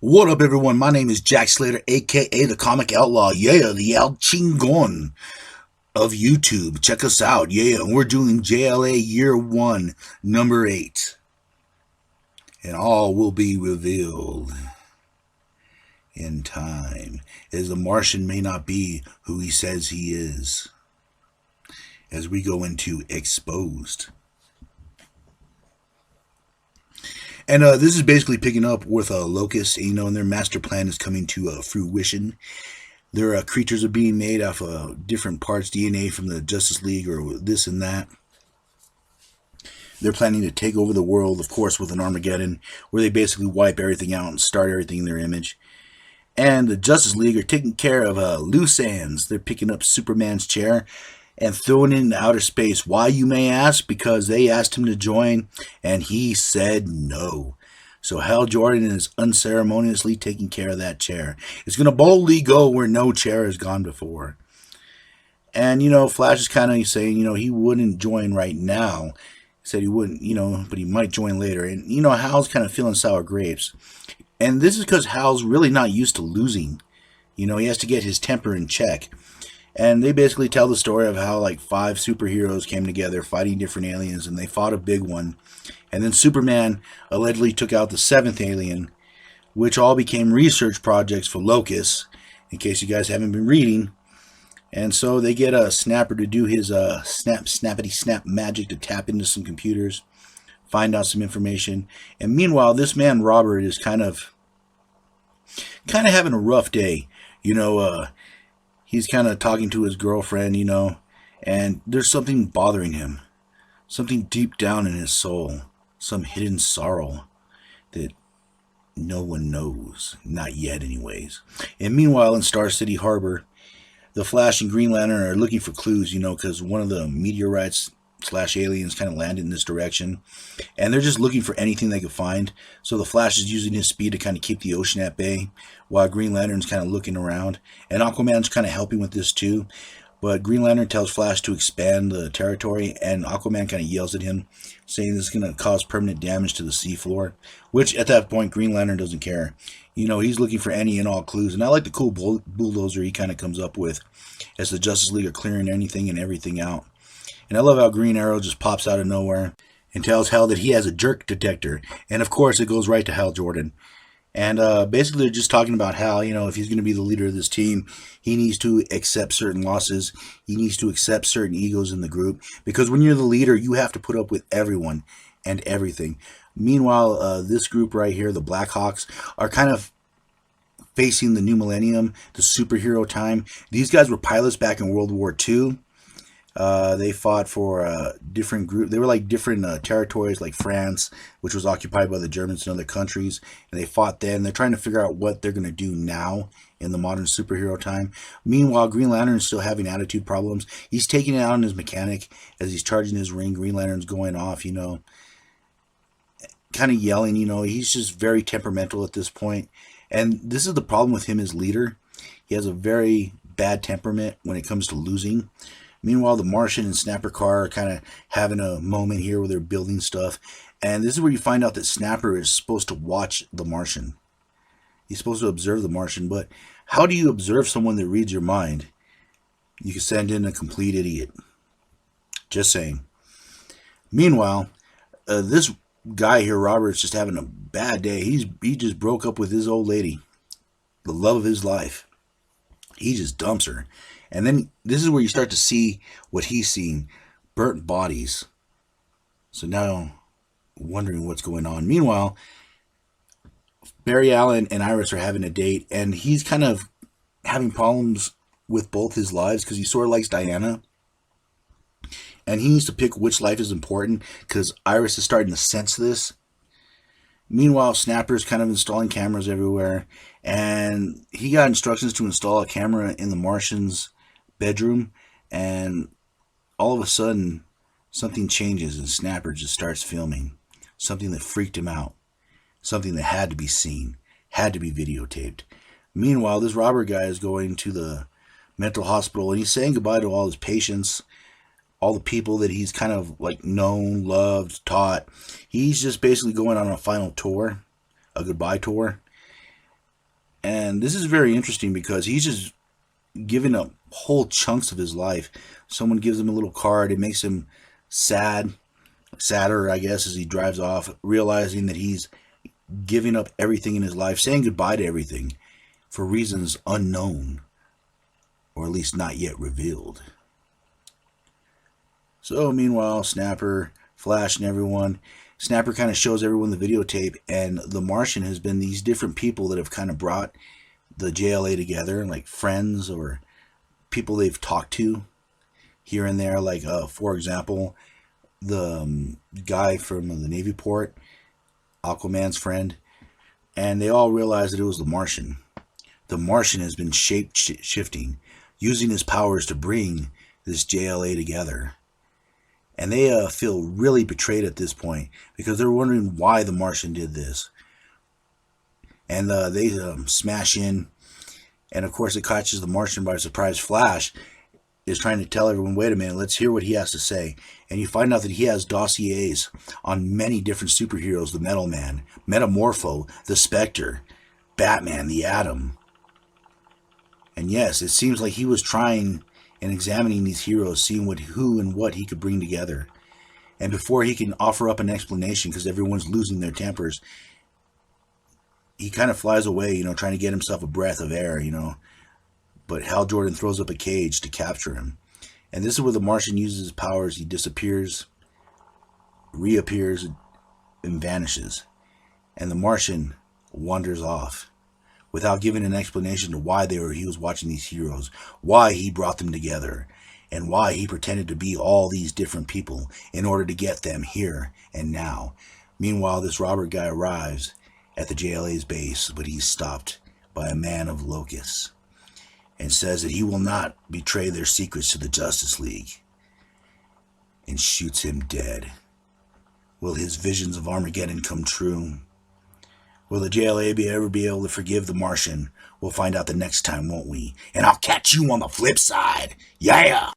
What up, everyone? My name is Jack Slater, aka the Comic Outlaw. Yeah, the El Chingon of YouTube. Check us out. Yeah, and we're doing JLA Year One, number 8. And all will be revealed in time, as the Martian may not be who he says he is, as we go into Exposed. And this is basically picking up with Locust, and their master plan is coming to fruition. Their creatures are being made off of different parts, DNA from the Justice League or this and that. They're planning to take over the world, of course, with an Armageddon, where they basically wipe everything out and start everything in their image. And the Justice League are taking care of loose ends. They're picking up Superman's chair and throwing it into outer space. Why, you may ask? Because they asked him to join, and he said no. So Hal Jordan is unceremoniously taking care of that chair. It's going to boldly go where no chair has gone before. And, Flash is kind of saying, he wouldn't join right now. He said he wouldn't, but he might join later. And, Hal's kind of feeling sour grapes. And this is because Hal's really not used to losing. He has to get his temper in check. And they basically tell the story of how 5 superheroes came together fighting different aliens, and they fought a big one. And then Superman allegedly took out the 7th alien, which all became research projects for Locust, in case you guys haven't been reading. And so they get a Snapper to do his snappity-snap magic to tap into some computers, find out some information. And meanwhile, this man, Robert, is kind of having a rough day. He's kind of talking to his girlfriend, and there's something bothering him. Something deep down in his soul. Some hidden sorrow that no one knows. Not yet, anyways. And meanwhile, in Star City Harbor, the Flash and Green Lantern are looking for clues, because one of the meteorites / aliens kind of landed in this direction. And they're just looking for anything they can find. So the Flash is using his speed to kind of keep the ocean at bay, while Green Lantern's kind of looking around. And Aquaman's kind of helping with this too. But Green Lantern tells Flash to expand the territory, and Aquaman kind of yells at him, saying this is going to cause permanent damage to the seafloor, which at that point Green Lantern doesn't care. He's looking for any and all clues. And I like the cool bulldozer he kind of comes up with as the Justice League are clearing anything and everything out. And I love how Green Arrow just pops out of nowhere and tells Hal that he has a jerk detector. And of course, it goes right to Hal Jordan. And basically, they're just talking about how, if he's going to be the leader of this team, he needs to accept certain losses. He needs to accept certain egos in the group. Because when you're the leader, you have to put up with everyone and everything. Meanwhile, this group right here, the Blackhawks, are kind of facing the new millennium, the superhero time. These guys were pilots back in World War II. They fought for different groups. They were different territories, like France, which was occupied by the Germans and other countries. And they fought then. They're trying to figure out what they're going to do now in the modern superhero time. Meanwhile, Green Lantern's still having attitude problems. He's taking it out on his mechanic as he's charging his ring. Green Lantern's going off, kind of yelling. He's just very temperamental at this point. And this is the problem with him as leader. He has a very bad temperament when it comes to losing. Meanwhile, the Martian and Snapper Car are kind of having a moment here where they're building stuff. And this is where you find out that Snapper is supposed to watch the Martian. He's supposed to observe the Martian. But how do you observe someone that reads your mind? You can send in a complete idiot. Just saying. Meanwhile, this guy here, Robert's just having a bad day. He just broke up with his old lady. The love of his life. He just dumps her. And then this is where you start to see what he's seeing. Burnt bodies. So now, wondering what's going on. Meanwhile, Barry Allen and Iris are having a date. And he's kind of having problems with both his lives, because he sort of likes Diana. And he needs to pick which life is important, because Iris is starting to sense this. Meanwhile, Snapper's kind of installing cameras everywhere. And he got instructions to install a camera in the Martian's bedroom, and all of a sudden something changes and Snapper just starts filming something that freaked him out, something that had to be seen, had to be videotaped. Meanwhile, this Robert guy is going to the mental hospital, and he's saying goodbye to all his patients, all the people that he's kind of known, loved, taught. He's just basically going on a final tour, a goodbye tour. And this is very interesting because he's just giving up whole chunks of his life. Someone gives him a little card. It makes him sadder, I guess, as he drives off, realizing that he's giving up everything in his life, saying goodbye to everything for reasons unknown, or at least not yet revealed. So meanwhile, Snapper, Flash, and everyone, Snapper kind of shows everyone the videotape, and the Martian has been these different people that have kind of brought the JLA together, like friends or people they've talked to here and there. Like, for example, the guy from the Navy port, Aquaman's friend, and they all realized that it was the Martian. The Martian has been shape-shifting, using his powers to bring this JLA together. And they feel really betrayed at this point because they're wondering why the Martian did this. And they smash in, and of course it catches the Martian by surprise. Flash is trying to tell everyone, wait a minute, let's hear what he has to say. And you find out that he has dossiers on many different superheroes: the Metal Man, Metamorpho, the Spectre, Batman, the Atom. And yes, it seems like he was trying and examining these heroes, seeing who and what he could bring together. And before he can offer up an explanation, because everyone's losing their tempers, he kind of flies away, trying to get himself a breath of air, But Hal Jordan throws up a cage to capture him. And this is where the Martian uses his powers. He disappears, reappears, and vanishes. And the Martian wanders off without giving an explanation to why he was watching these heroes, why he brought them together, and why he pretended to be all these different people in order to get them here and now. Meanwhile, this Robert guy arrives at the JLA's base, but he's stopped by a man of locusts and says that he will not betray their secrets to the Justice League, and shoots him dead. Will his visions of Armageddon come true? Will the JLA ever be able to forgive the Martian? We'll find out the next time, won't we? And I'll catch you on the flip side. Yeah!